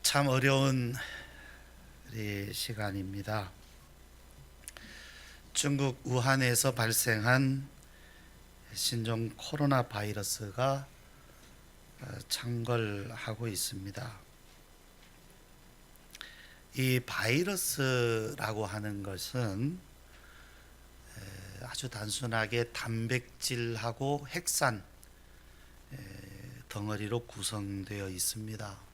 참 어려운 우리 시간입니다. 중국 우한에서 발생한 신종 코로나 바이러스가 창궐하고 있습니다. 이 바이러스라고 하는 것은 아주 단순하게 단백질하고 핵산 덩어리로 구성되어 있습니다.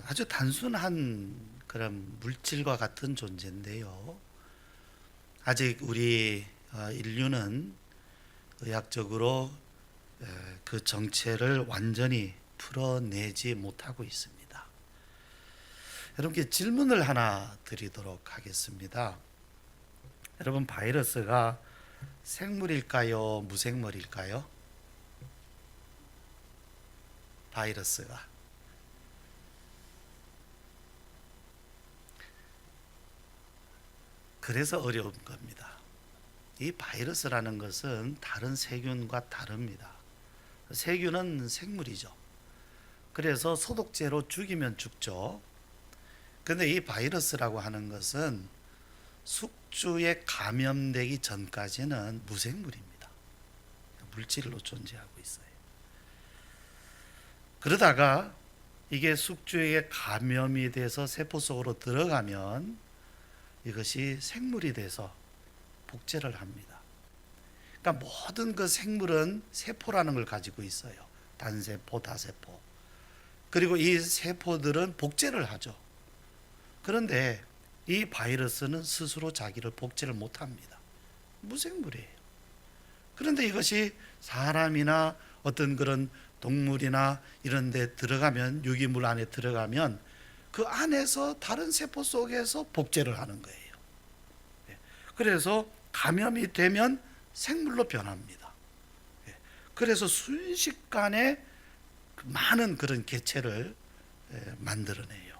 아주 단순한 그런 물질과 같은 존재인데요. 아직 우리 인류는 의학적으로 그 정체를 완전히 풀어내지 못하고 있습니다. 여러분께 질문을 하나 드리도록 하겠습니다. 여러분, 바이러스가 생물일까요? 무생물일까요? 바이러스가 그래서 어려운 겁니다. 이 바이러스라는 것은 다른 세균과 다릅니다. 세균은 생물이죠. 그래서 소독제로 죽이면 죽죠. 그런데 이 바이러스라고 하는 것은 숙주에 감염되기 전까지는 무생물입니다. 물질로 존재하고 있어요. 그러다가 이게 숙주에 감염이 돼서 세포 속으로 들어가면 이것이 생물이 돼서 복제를 합니다. 그러니까 모든 그 생물은 세포라는 걸 가지고 있어요. 단세포, 다세포. 그리고 이 세포들은 복제를 하죠. 그런데 이 바이러스는 스스로 자기를 복제를 못합니다. 무생물이에요. 그런데 이것이 사람이나 어떤 그런 동물이나 이런 데 들어가면, 유기물 안에 들어가면 그 안에서 다른 세포 속에서 복제를 하는 거예요. 그래서 감염이 되면 생물로 변합니다. 그래서 순식간에 많은 그런 개체를 만들어내요.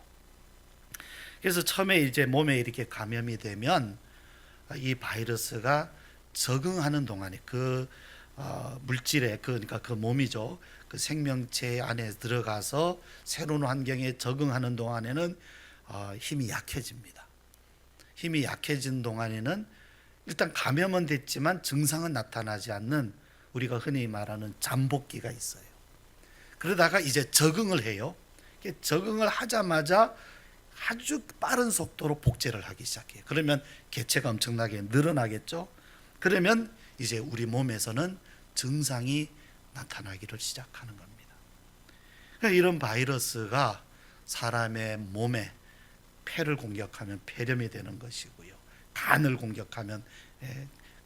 그래서 처음에 이제 몸에 이렇게 감염이 되면 이 바이러스가 적응하는 동안에 그 물질에, 그러니까 그 몸이죠, 그 생명체 안에 들어가서 새로운 환경에 적응하는 동안에는 힘이 약해집니다. 힘이 약해진 동안에는 일단 감염은 됐지만 증상은 나타나지 않는, 우리가 흔히 말하는 잠복기가 있어요. 그러다가 이제 적응을 해요. 적응을 하자마자 아주 빠른 속도로 복제를 하기 시작해요. 그러면 개체가 엄청나게 늘어나겠죠. 그러면 이제 우리 몸에서는 증상이 나타나기를 시작하는 겁니다. 그러니까 이런 바이러스가 사람의 몸에 폐를 공격하면 폐렴이 되는 것이고요, 간을 공격하면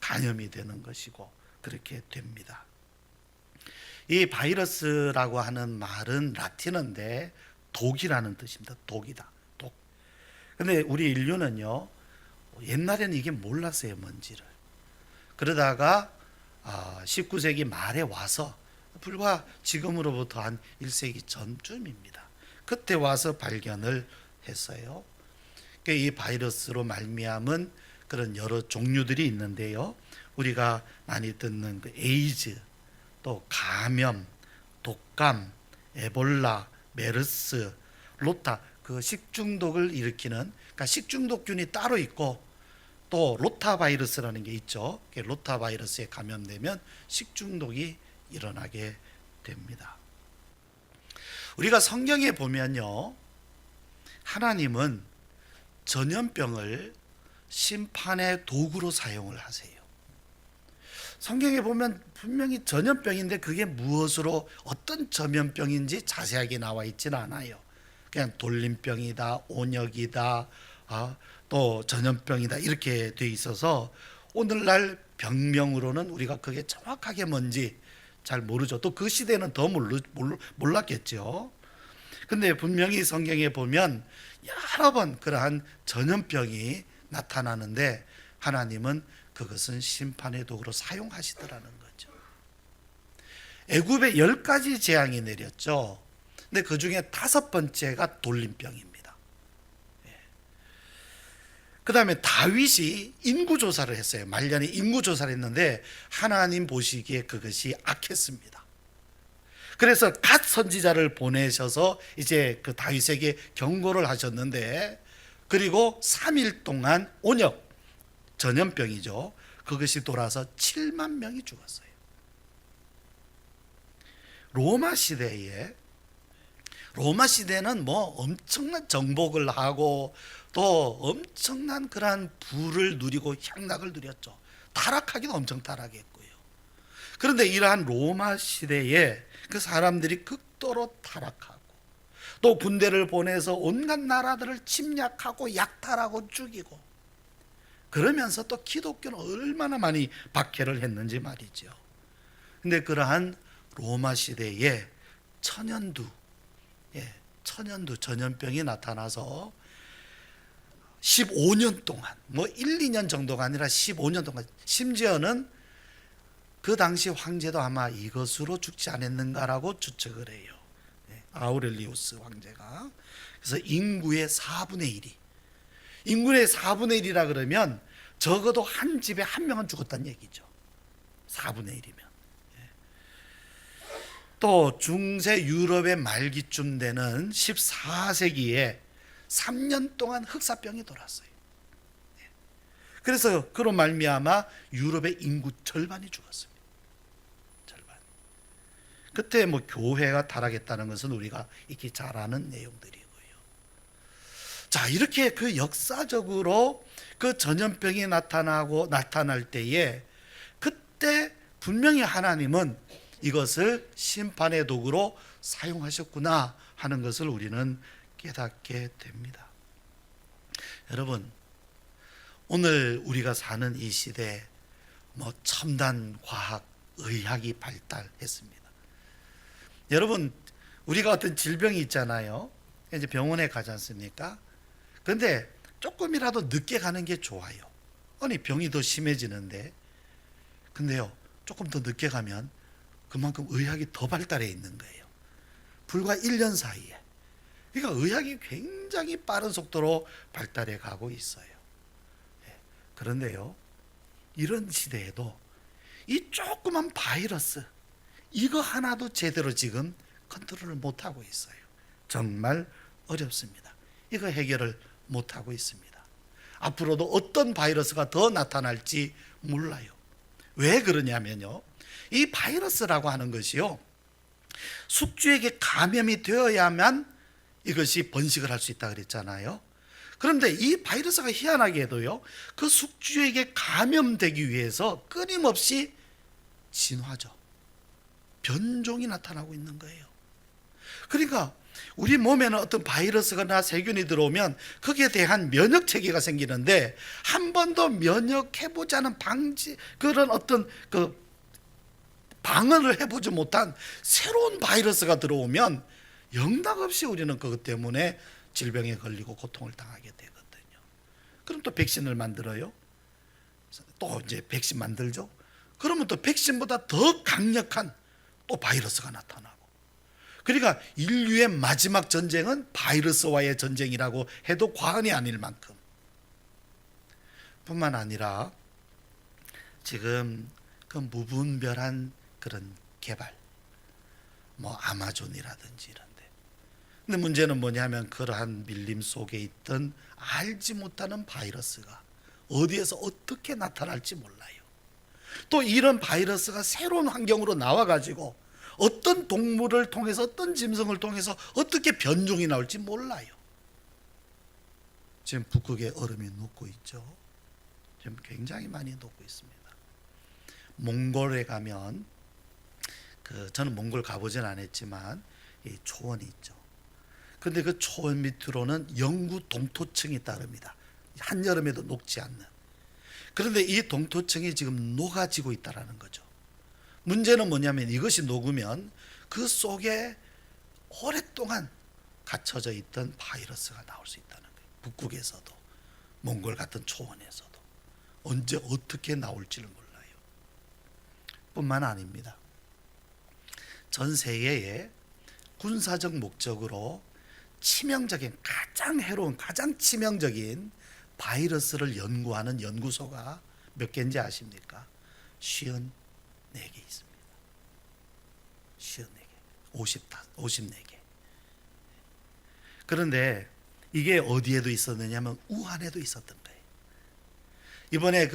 간염이 되는 것이고, 그렇게 됩니다. 이 바이러스라고 하는 말은 라틴어인데 독이라는 뜻입니다. 독이다. 독. 근데 우리 인류는요, 옛날에는 이게 몰랐어요, 뭔지를. 그러다가 19세기 말에 와서, 불과 지금으로부터 한 1세기 전쯤입니다. 그때 와서 발견을 했어요. 이 바이러스로 말미암은 그런 여러 종류들이 있는데요, 우리가 많이 듣는 그 에이즈, 또 감염, 독감, 에볼라, 메르스, 로타, 그 식중독을 일으키는, 그러니까 식중독균이 따로 있고 또 로타 바이러스라는 게 있죠. 로타 바이러스에 감염되면 식중독이 일어나게 됩니다. 우리가 성경에 보면요, 하나님은 전염병을 심판의 도구로 사용을 하세요. 성경에 보면 분명히 전염병인데 그게 무엇으로, 어떤 전염병인지 자세하게 나와 있지는 않아요. 그냥 돌림병이다, 온역이다, 또 전염병이다, 이렇게 돼 있어서 오늘날 병명으로는 우리가 그게 정확하게 뭔지 잘 모르죠. 또 그 시대는 더 몰랐겠죠. 근데 분명히 성경에 보면 여러 번 그러한 전염병이 나타나는데 하나님은 그것은 심판의 도구로 사용하시더라는 거죠. 애굽에 10가지 재앙이 내렸죠. 근데 그 중에 5번째가 돌림병입니다. 그 다음에 다윗이 인구조사를 했어요. 말년에 인구조사를 했는데 하나님 보시기에 그것이 악했습니다. 그래서 갓 선지자를 보내셔서 이제 그 다윗에게 경고를 하셨는데, 그리고 3일 동안 온역, 전염병이죠. 그것이 돌아서 7만 명이 죽었어요. 로마 시대는 뭐 엄청난 정복을 하고 또 엄청난 그러한 부를 누리고 향락을 누렸죠. 타락하기도 엄청 타락했고요. 그런데 이러한 로마 시대에 그 사람들이 극도로 타락하고 또 군대를 보내서 온갖 나라들을 침략하고 약탈하고 죽이고, 그러면서 또 기독교는 얼마나 많이 박해를 했는지 말이죠. 근데 그러한 로마 시대에 천연두 전염병이 나타나서 15년 동안, 뭐 1, 2년 정도가 아니라 15년 동안, 심지어는 그 당시 황제도 아마 이것으로 죽지 않았는가라고 추측을 해요. 아우렐리우스 황제가. 그래서 인구의 4분의 1이, 인구의 4분의 1이라 그러면 적어도 한 집에 한 명은 죽었다는 얘기죠. 4분의 1이면. 또 중세 유럽의 말기쯤 되는 14세기에 3년 동안 흑사병이 돌았어요. 그래서 그로 말미암아 유럽의 인구 절반이 죽었습니다. 절반. 그때 뭐 교회가 타락했다는 것은 우리가 익히 잘 아는 내용들이고요. 자, 이렇게 그 역사적으로 그 전염병이 나타날 때에, 그때 분명히 하나님은 이것을 심판의 도구로 사용하셨구나 하는 것을 우리는 깨닫게 됩니다. 여러분, 오늘 우리가 사는 이 시대에 뭐 첨단 과학, 의학이 발달했습니다. 여러분, 우리가 어떤 질병이 있잖아요. 이제 병원에 가지 않습니까? 그런데 조금이라도 늦게 가는 게 좋아요. 아니, 병이 더 심해지는데. 근데요, 조금 더 늦게 가면 그만큼 의학이 더 발달해 있는 거예요. 불과 1년 사이에. 그러니까 의학이 굉장히 빠른 속도로 발달해 가고 있어요. 그런데요, 이런 시대에도 이 조그만 바이러스, 이거 하나도 제대로 지금 컨트롤을 못하고 있어요. 정말 어렵습니다. 이거 해결을 못하고 있습니다. 앞으로도 어떤 바이러스가 더 나타날지 몰라요. 왜 그러냐면요, 이 바이러스라고 하는 것이요, 숙주에게 감염이 되어야만 이것이 번식을 할 수 있다 그랬잖아요. 그런데 이 바이러스가 희한하게도요, 그 숙주에게 감염되기 위해서 끊임없이 진화죠. 변종이 나타나고 있는 거예요. 그러니까 우리 몸에는 어떤 바이러스나 세균이 들어오면 거기에 대한 면역 체계가 생기는데, 한 번도 면역해보지 않은 그런 어떤 그 방어를 해보지 못한 새로운 바이러스가 들어오면 영락없이 우리는 그것 때문에 질병에 걸리고 고통을 당하게 되거든요. 그럼 또 백신을 만들어요. 또 이제 백신 만들죠. 그러면 또 백신보다 더 강력한 또 바이러스가 나타나고. 그러니까 인류의 마지막 전쟁은 바이러스와의 전쟁이라고 해도 과언이 아닐 만큼. 뿐만 아니라 지금 그 무분별한 그런 개발, 뭐 아마존이라든지 이런데. 근데 문제는 뭐냐면, 그러한 밀림 속에 있던 알지 못하는 바이러스가 어디에서 어떻게 나타날지 몰라요. 또 이런 바이러스가 새로운 환경으로 나와가지고 어떤 동물을 통해서, 어떤 짐승을 통해서 어떻게 변종이 나올지 몰라요. 지금 북극에 얼음이 녹고 있죠. 지금 굉장히 많이 녹고 있습니다. 몽골에 가면, 저는 몽골 가보진 않았지만 이 초원이 있죠. 그런데 그 초원 밑으로는 영구 동토층이 따릅니다. 한여름에도 녹지 않는. 그런데 이 동토층이 지금 녹아지고 있다는 거죠. 문제는 뭐냐면, 이것이 녹으면 그 속에 오랫동안 갇혀져 있던 바이러스가 나올 수 있다는 거예요. 북극에서도, 몽골 같은 초원에서도 언제 어떻게 나올지를 몰라요. 뿐만 아닙니다. 전 세계에 군사적 목적으로 치명적인, 가장 해로운, 가장 치명적인 바이러스를 연구하는 연구소가 몇 개인지 아십니까? 54개 있습니다. 54개. 54개. 그런데 이게 어디에도 있었느냐면 우한에도 있었던 거예요. 이번에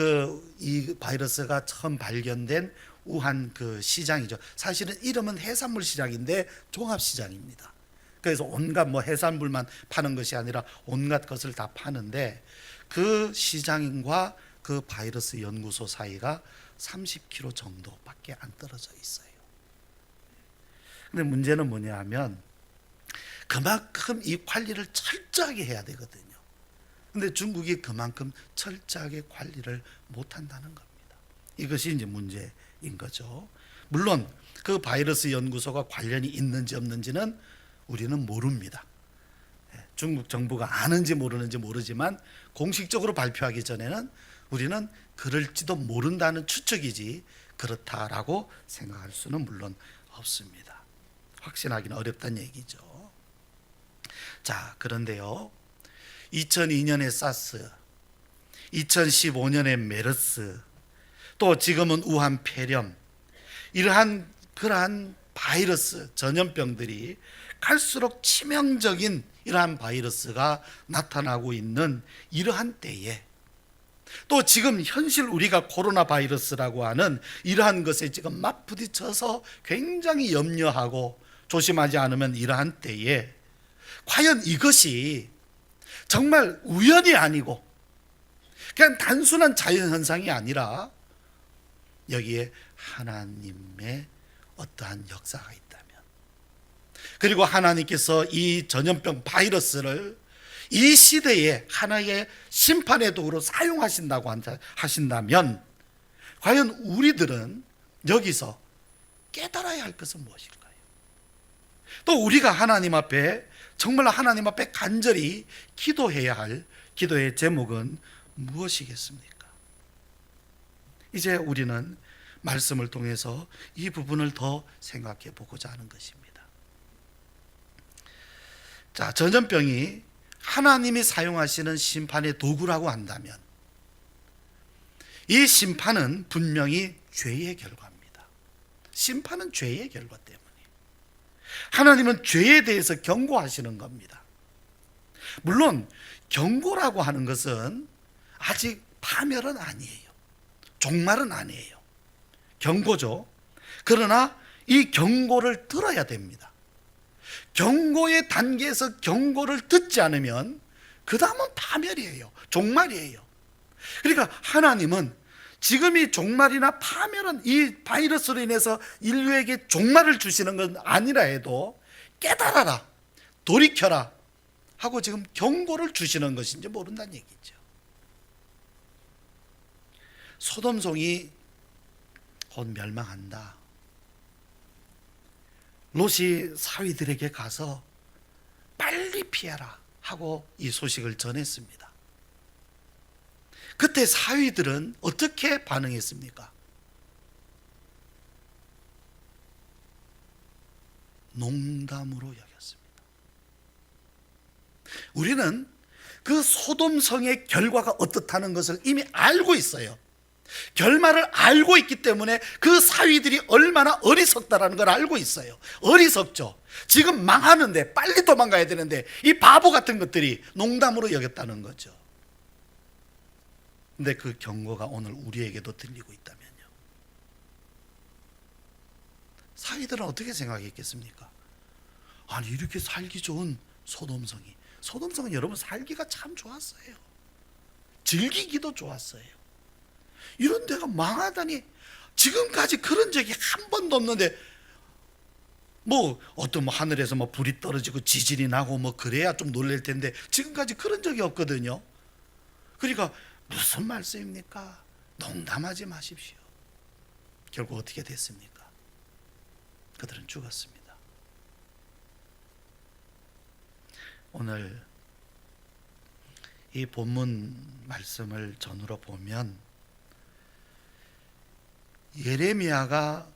이 바이러스가 처음 발견된 우한 그 시장이죠. 사실은 이름은 해산물 시장인데 종합 시장입니다. 그래서 온갖 해산물만 파는 것이 아니라 온갖 것을 다 파는데, 그 시장과 그 바이러스 연구소 사이가 30km 정도밖에 안 떨어져 있어요. 근데 문제는 뭐냐 하면 그만큼 이 관리를 철저하게 해야 되거든요. 근데 중국이 그만큼 철저하게 관리를 못한다는 겁니다. 이것이 이제 문제인 거죠. 물론 그 바이러스 연구소가 관련이 있는지 없는지는 우리는 모릅니다. 중국 정부가 아는지 모르는지 모르지만 공식적으로 발표하기 전에는 우리는 그럴지도 모른다는 추측이지 그렇다라고 생각할 수는 물론 없습니다. 확신하기는 어렵다는 얘기죠. 자, 그런데요, 2002년에 사스, 2015년에 메르스, 또 지금은 우한 폐렴, 그러한 바이러스 전염병들이 갈수록 치명적인 이러한 바이러스가 나타나고 있는 이러한 때에, 또 지금 현실 우리가 코로나 바이러스라고 하는 이러한 것에 지금 맞부딪혀서 굉장히 염려하고 조심하지 않으면 이러한 때에 과연 이것이 정말 우연이 아니고 그냥 단순한 자연현상이 아니라 여기에 하나님의 어떠한 역사가 있다면, 그리고 하나님께서 이 전염병 바이러스를 이 시대에 하나의 심판의 도구로 사용하신다고 하신다면, 과연 우리들은 여기서 깨달아야 할 것은 무엇일까요? 또 우리가 하나님 앞에 정말 하나님 앞에 간절히 기도해야 할 기도의 제목은 무엇이겠습니까? 이제 우리는 말씀을 통해서 이 부분을 더 생각해 보고자 하는 것입니다. 자, 전염병이 하나님이 사용하시는 심판의 도구라고 한다면 이 심판은 분명히 죄의 결과입니다. 심판은 죄의 결과 때문에 하나님은 죄에 대해서 경고하시는 겁니다. 물론 경고라고 하는 것은 아직 파멸은 아니에요. 종말은 아니에요. 경고죠. 그러나 이 경고를 들어야 됩니다. 경고의 단계에서 경고를 듣지 않으면 그 다음은 파멸이에요. 종말이에요. 그러니까 하나님은 지금 이 종말이나 파멸은 이 바이러스로 인해서 인류에게 종말을 주시는 건 아니라 해도 깨달아라, 돌이켜라 하고 지금 경고를 주시는 것인지 모른다는 얘기죠. 소돔성이 곧 멸망한다. 롯이 사위들에게 가서 빨리 피해라 하고 이 소식을 전했습니다. 그때 사위들은 어떻게 반응했습니까? 농담으로 여겼습니다. 우리는 그 소돔성의 결과가 어떻다는 것을 이미 알고 있어요. 결말을 알고 있기 때문에 그 사위들이 얼마나 어리석다라는 걸 알고 있어요. 어리석죠. 지금 망하는데 빨리 도망가야 되는데 이 바보 같은 것들이 농담으로 여겼다는 거죠. 근데 그 경고가 오늘 우리에게도 들리고 있다면요, 사위들은 어떻게 생각했겠습니까? 아니, 이렇게 살기 좋은 소돔성은 여러분 살기가 참 좋았어요. 즐기기도 좋았어요. 이런 데가 망하다니, 지금까지 그런 적이 한 번도 없는데 어떤 하늘에서 불이 떨어지고 지진이 나고 그래야 좀 놀랄 텐데 지금까지 그런 적이 없거든요. 그러니까 무슨 말씀입니까? 농담하지 마십시오. 결국 어떻게 됐습니까? 그들은 죽었습니다. 오늘 이 본문 말씀을 전후로 보면 예레미야가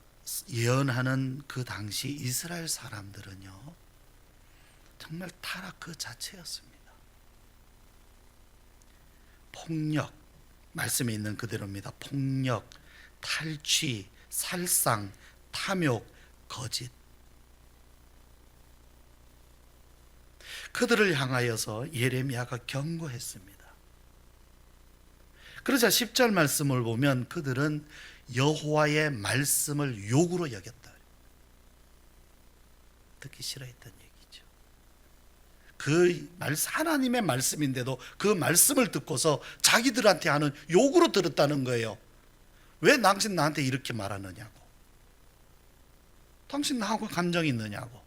예언하는 그 당시 이스라엘 사람들은요, 정말 타락 그 자체였습니다. 폭력, 말씀에 있는 그대로입니다. 폭력, 탈취, 살상, 탐욕, 거짓. 그들을 향하여서 예레미야가 경고했습니다. 그러자 10절 말씀을 보면 그들은 여호와의 말씀을 욕으로 여겼다. 듣기 싫어했던 얘기죠. 하나님의 말씀인데도 그 말씀을 듣고서 자기들한테 하는 욕으로 들었다는 거예요. 왜 당신 나한테 이렇게 말하느냐고. 당신 나하고 감정이 있느냐고.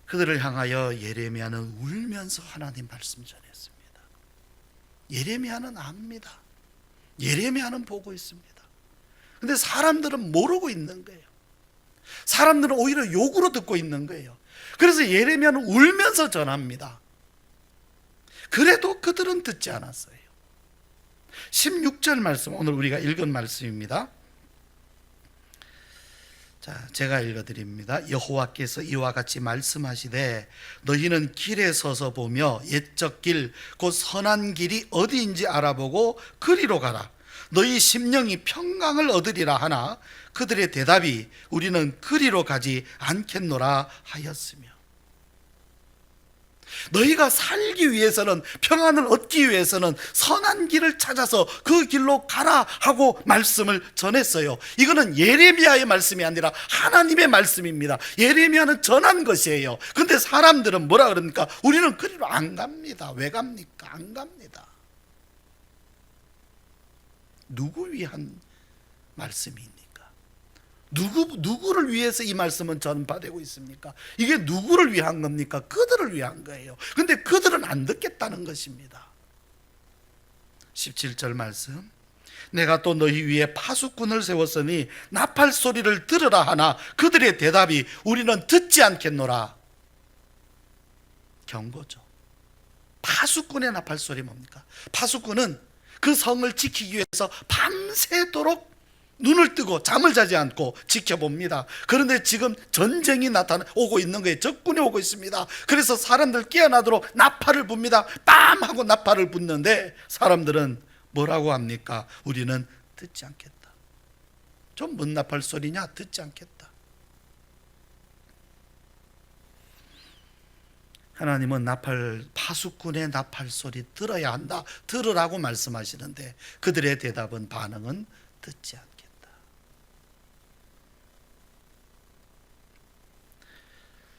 그들을 향하여 예레미야는 울면서 하나님 말씀 전했습니다. 예레미야는 압니다. 예레미야는 보고 있습니다. 근데 사람들은 모르고 있는 거예요. 사람들은 오히려 욕으로 듣고 있는 거예요. 그래서 예레미야는 울면서 전합니다. 그래도 그들은 듣지 않았어요. 16절 말씀, 오늘 우리가 읽은 말씀입니다. 자, 제가 읽어드립니다. 여호와께서 이와 같이 말씀하시되 너희는 길에 서서 보며 옛적 길 곧 선한 길이 어디인지 알아보고 그리로 가라. 너희 심령이 평강을 얻으리라 하나 그들의 대답이 우리는 그리로 가지 않겠노라 하였으며, 너희가 살기 위해서는, 평안을 얻기 위해서는 선한 길을 찾아서 그 길로 가라 하고 말씀을 전했어요. 이거는 예레미야의 말씀이 아니라 하나님의 말씀입니다. 예레미야는 전한 것이에요. 근데 사람들은 뭐라 그럽니까? 우리는 그리로 안 갑니다. 왜 갑니까? 안 갑니다. 누구 위한 말씀입니까? 누구를 위해서 이 말씀은 전파되고 있습니까? 이게 누구를 위한 겁니까? 그들을 위한 거예요. 근데 그들은 안 듣겠다는 것입니다. 17절 말씀, 내가 또 너희 위에 파수꾼을 세웠으니 나팔 소리를 들으라 하나 그들의 대답이 우리는 듣지 않겠노라. 경고죠. 파수꾼의 나팔 소리 뭡니까? 파수꾼은 그 성을 지키기 위해서 밤새도록 눈을 뜨고 잠을 자지 않고 지켜봅니다. 그런데 지금 전쟁이 오고 있는 거예요. 적군이 오고 있습니다. 그래서 사람들 깨어나도록 나팔을 붑니다. 빰 하고 나팔을 붓는데 사람들은 뭐라고 합니까? 우리는 듣지 않겠다. 좀 뭔 나팔 소리냐? 듣지 않겠다. 하나님은 파수꾼의 나팔 소리 들어야 한다, 들으라고 말씀하시는데 그들의 대답은, 반응은 듣지 않겠다.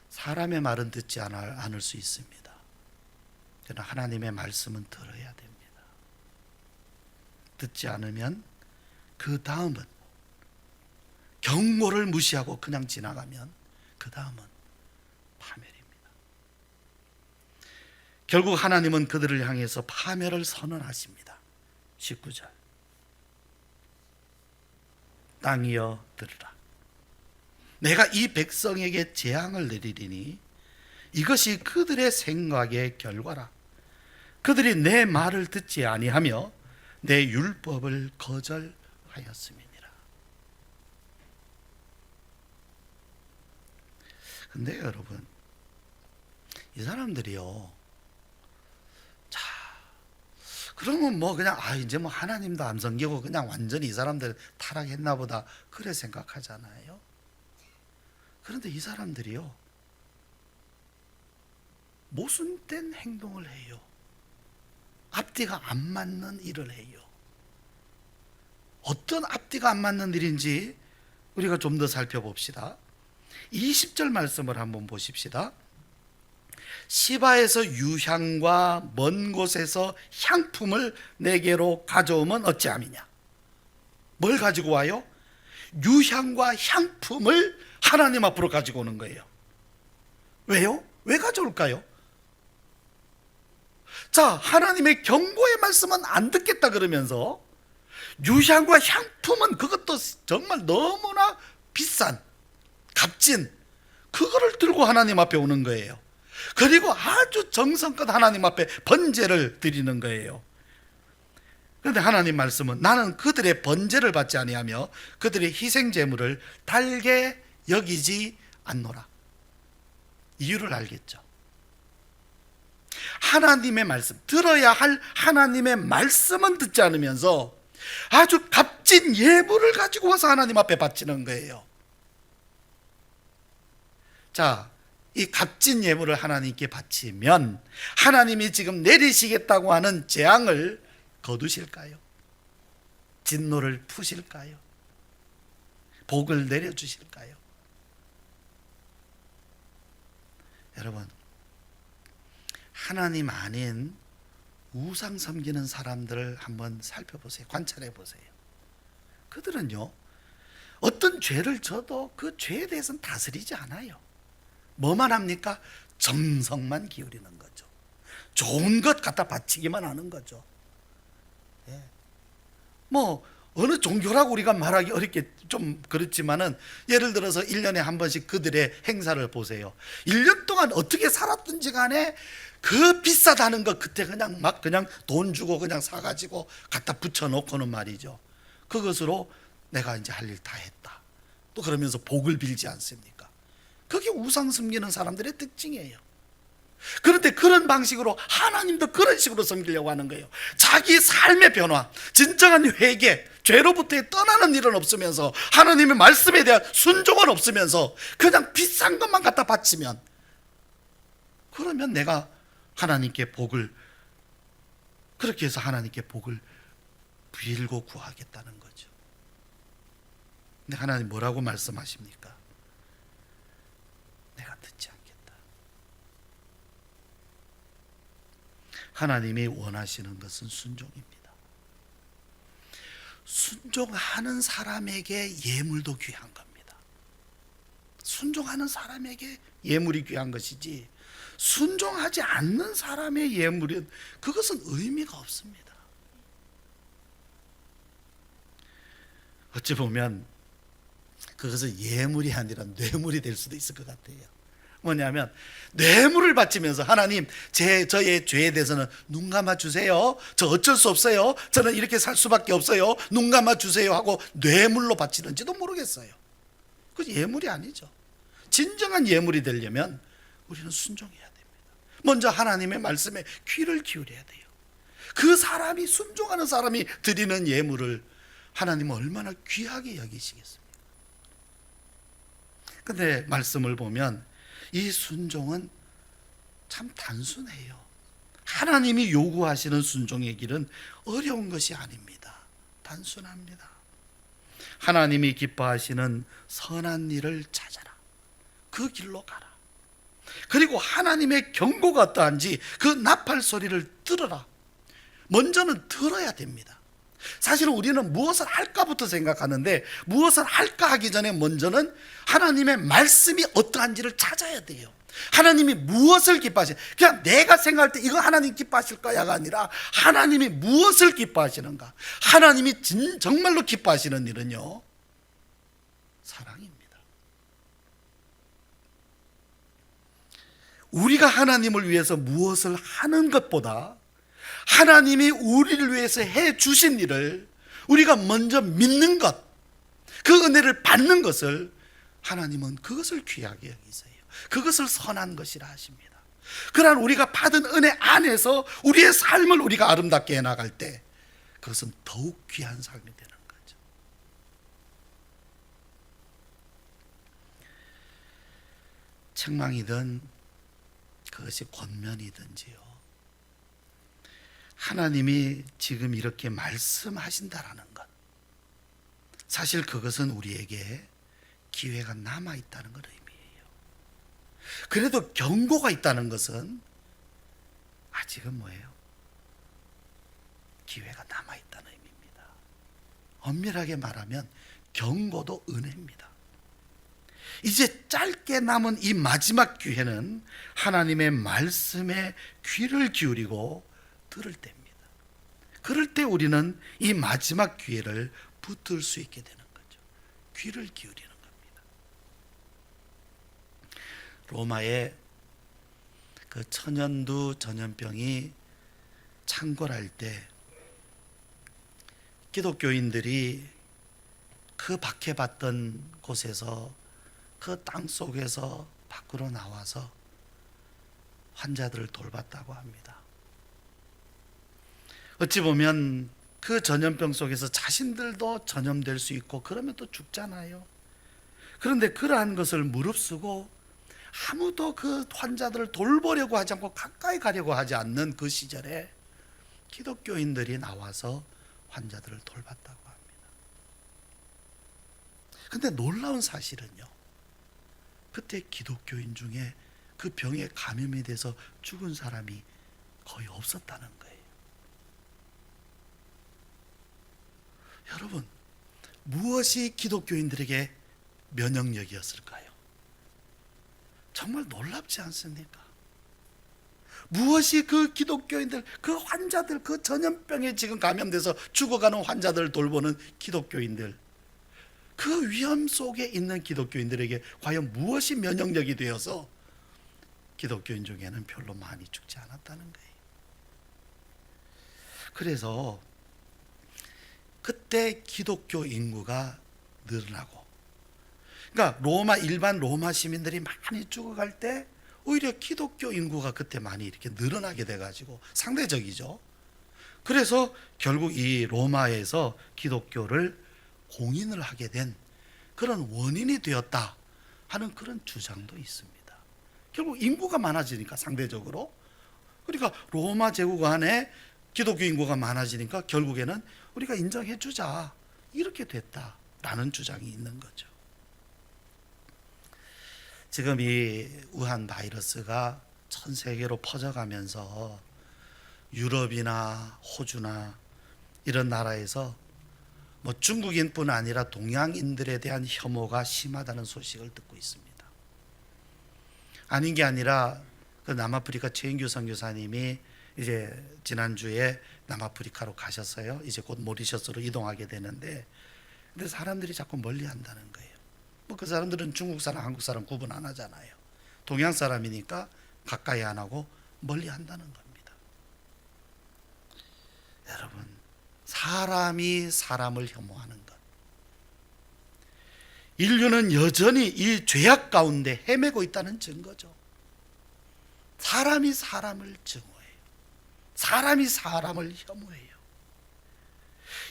사람의 말은 듣지 않을 수 있습니다. 그러나 하나님의 말씀은 들어야 됩니다. 듣지 않으면 그 다음은, 경고를 무시하고 그냥 지나가면 그 다음은 파멸입니다. 결국 하나님은 그들을 향해서 파멸을 선언하십니다. 19절, 땅이여 들으라. 내가 이 백성에게 재앙을 내리리니 이것이 그들의 생각의 결과라. 그들이 내 말을 듣지 아니하며 내 율법을 거절하였음이니라. 근데 여러분, 이 사람들이요, 자, 그러면 뭐 그냥 이제 뭐 하나님도 안 섬기고 그냥 완전히 이 사람들 타락했나 보다, 그래 생각하잖아요. 그런데 이 사람들이요, 모순된 행동을 해요. 앞뒤가 안 맞는 일을 해요. 어떤 앞뒤가 안 맞는 일인지 우리가 좀 더 살펴봅시다. 20절 말씀을 한번 보십시다. 시바에서 유향과 먼 곳에서 향품을 내게로 가져오면 어찌함이냐. 뭘 가지고 와요? 유향과 향품을 하나님 앞으로 가지고 오는 거예요. 왜요? 왜 가져올까요? 자, 하나님의 경고의 말씀은 안 듣겠다 그러면서 유향과 향품은, 그것도 정말 너무나 비싼, 값진, 그거를 들고 하나님 앞에 오는 거예요. 그리고 아주 정성껏 하나님 앞에 번제를 드리는 거예요. 그런데 하나님 말씀은 나는 그들의 번제를 받지 아니하며 그들의 희생 제물을 달게 여기지 않노라. 이유를 알겠죠? 하나님의 말씀, 들어야 할 하나님의 말씀은 듣지 않으면서 아주 값진 예물을 가지고 와서 하나님 앞에 바치는 거예요. 자, 이 값진 예물을 하나님께 바치면 하나님이 지금 내리시겠다고 하는 재앙을 거두실까요? 진노를 푸실까요? 복을 내려주실까요? 여러분, 하나님 아닌 우상 섬기는 사람들을 한번 살펴보세요. 관찰해 보세요. 그들은요, 어떤 죄를 져도 그 죄에 대해서는 다스리지 않아요. 뭐만 합니까? 정성만 기울이는 거죠. 좋은 것 갖다 바치기만 하는 거죠. 예. 뭐 어느 종교라고 우리가 말하기 어렵게 좀 그렇지만은, 예를 들어서 1년에 한 번씩 그들의 행사를 보세요. 1년 동안 어떻게 살았든지 간에 그 비싸다는 거 그때 그냥 막 그냥 돈 주고 그냥 사가지고 갖다 붙여놓고는 말이죠. 그것으로 내가 이제 할 일 다 했다, 또 그러면서 복을 빌지 않습니까? 그게 우상 섬기는 사람들의 특징이에요. 그런데 그런 방식으로 하나님도 그런 식으로 섬기려고 하는 거예요. 자기 삶의 변화, 진정한 회개, 죄로부터의 떠나는 일은 없으면서 하나님의 말씀에 대한 순종은 없으면서 그냥 비싼 것만 갖다 바치면, 그러면 내가 하나님께 복을, 그렇게 해서 하나님께 복을 빌고 구하겠다는 거죠. 근데 하나님 뭐라고 말씀하십니까? 내가 듣지 않겠다. 하나님이 원하시는 것은 순종입니다. 순종하는 사람에게 예물도 귀한 겁니다. 순종하는 사람에게 예물이 귀한 것이지, 순종하지 않는 사람의 예물은 그것은 의미가 없습니다. 어찌 보면 그것은 예물이 아니라 뇌물이 될 수도 있을 것 같아요. 뭐냐면 뇌물을 바치면서 하나님, 저의 죄에 대해서는 눈 감아 주세요, 저 어쩔 수 없어요, 저는 이렇게 살 수밖에 없어요, 눈 감아 주세요 하고 뇌물로 바치는지도 모르겠어요. 그 예물이 아니죠. 진정한 예물이 되려면 우리는 순종해야 됩니다. 먼저 하나님의 말씀에 귀를 기울여야 돼요. 그 사람이, 순종하는 사람이 드리는 예물을 하나님은 얼마나 귀하게 여기시겠습니까? 근데 말씀을 보면 이 순종은 참 단순해요. 하나님이 요구하시는 순종의 길은 어려운 것이 아닙니다. 단순합니다. 하나님이 기뻐하시는 선한 일을 찾아라, 그 길로 가라. 그리고 하나님의 경고가 어떠한지 그 나팔 소리를 들어라. 먼저는 들어야 됩니다. 사실은 우리는 무엇을 할까부터 생각하는데, 무엇을 할까 하기 전에 먼저는 하나님의 말씀이 어떠한지를 찾아야 돼요. 하나님이 무엇을 기뻐하시는가, 그냥 내가 생각할 때 이거 하나님 기뻐하실 거야가 아니라 하나님이 무엇을 기뻐하시는가. 하나님이 정말로 기뻐하시는 일은요, 사랑입니다. 우리가 하나님을 위해서 무엇을 하는 것보다 하나님이 우리를 위해서 해 주신 일을 우리가 먼저 믿는 것, 그 은혜를 받는 것을 하나님은 그것을 귀하게 여기세요. 그것을 선한 것이라 하십니다. 그러한 우리가 받은 은혜 안에서 우리의 삶을 우리가 아름답게 해나갈 때 그것은 더욱 귀한 삶이 되는 거죠. 책망이든 그것이 권면이든지요, 하나님이 지금 이렇게 말씀하신다라는 것, 사실 그것은 우리에게 기회가 남아있다는 걸 의미해요. 그래도 경고가 있다는 것은 아직은 뭐예요? 기회가 남아있다는 의미입니다. 엄밀하게 말하면 경고도 은혜입니다. 이제 짧게 남은 이 마지막 기회는 하나님의 말씀에 귀를 기울이고 들을 때입니다. 그럴 때 우리는 이 마지막 기회를 붙들 수 있게 되는 거죠. 귀를 기울이는 겁니다. 로마의 그 천연두 전염병이 창궐할 때 기독교인들이 그 박해받던 곳에서, 그 땅 속에서 밖으로 나와서 환자들을 돌봤다고 합니다. 어찌 보면 그 전염병 속에서 자신들도 전염될 수 있고 그러면 또 죽잖아요. 그런데 그러한 것을 무릅쓰고 아무도 그 환자들을 돌보려고 하지 않고 가까이 가려고 하지 않는 그 시절에 기독교인들이 나와서 환자들을 돌봤다고 합니다. 근데 놀라운 사실은요, 그때 기독교인 중에 그 병에 감염이 돼서 죽은 사람이 거의 없었다는 거예요. 여러분, 무엇이 기독교인들에게 면역력이었을까요? 정말 놀랍지 않습니까? 무엇이 그 기독교인들, 그 환자들, 그 전염병에 지금 감염돼서 죽어가는 환자들을 돌보는 기독교인들, 그 위험 속에 있는 기독교인들에게 과연 무엇이 면역력이 되어서 기독교인 중에는 별로 많이 죽지 않았다는 거예요. 그래서 그때 기독교 인구가 늘어나고, 그러니까 일반 로마 시민들이 많이 죽어갈 때 오히려 기독교 인구가 그때 많이 이렇게 늘어나게 돼가지고 상대적이죠. 그래서 결국 이 로마에서 기독교를 공인을 하게 된 그런 원인이 되었다 하는 그런 주장도 있습니다. 결국 인구가 많아지니까 상대적으로, 그러니까 로마 제국 안에 기독교 인구가 많아지니까 결국에는 우리가 인정해 주자, 이렇게 됐다라는 주장이 있는 거죠. 지금 이 우한 바이러스가 전 세계로 퍼져가면서 유럽이나 호주나 이런 나라에서 뭐 중국인뿐 아니라 동양인들에 대한 혐오가 심하다는 소식을 듣고 있습니다. 아닌 게 아니라 그 남아프리카 최인규 선교사님이 이제 지난주에 남아프리카로 가셨어요. 이제 곧 모리셔스로 이동하게 되는데, 근데 사람들이 자꾸 멀리 한다는 거예요. 뭐 그 사람들은 중국 사람, 한국 사람 구분 안 하잖아요. 동양 사람이니까 가까이 안 하고 멀리 한다는 겁니다. 여러분, 사람이 사람을 혐오하는 것, 인류는 여전히 이 죄악 가운데 헤매고 있다는 증거죠. 사람이 사람을 증오해요. 사람이 사람을 혐오해요.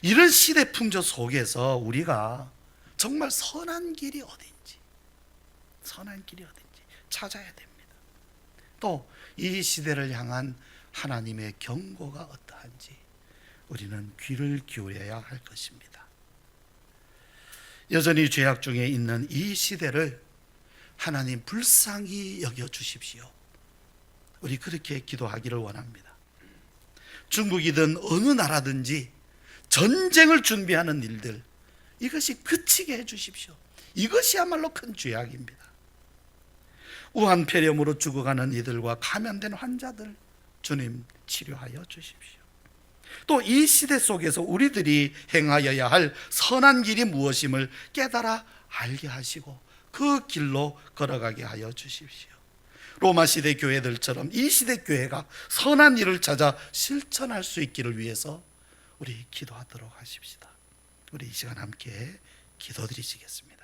이런 시대 풍조 속에서 우리가 정말 선한 길이 어딘지 찾아야 됩니다. 또 이 시대를 향한 하나님의 경고가 어떠한지 우리는 귀를 기울여야 할 것입니다. 여전히 죄악 중에 있는 이 시대를 하나님 불쌍히 여겨 주십시오. 우리 그렇게 기도하기를 원합니다. 중국이든 어느 나라든지 전쟁을 준비하는 일들, 이것이 그치게 해 주십시오. 이것이야말로 큰 죄악입니다. 우한 폐렴으로 죽어가는 이들과 감염된 환자들, 주님 치료하여 주십시오. 또 이 시대 속에서 우리들이 행하여야 할 선한 길이 무엇임을 깨달아 알게 하시고 그 길로 걸어가게 하여 주십시오. 로마 시대 교회들처럼 이 시대 교회가 선한 일을 찾아 실천할 수 있기를 위해서 우리 기도하도록 하십시다. 우리 이 시간 함께 기도드리시겠습니다.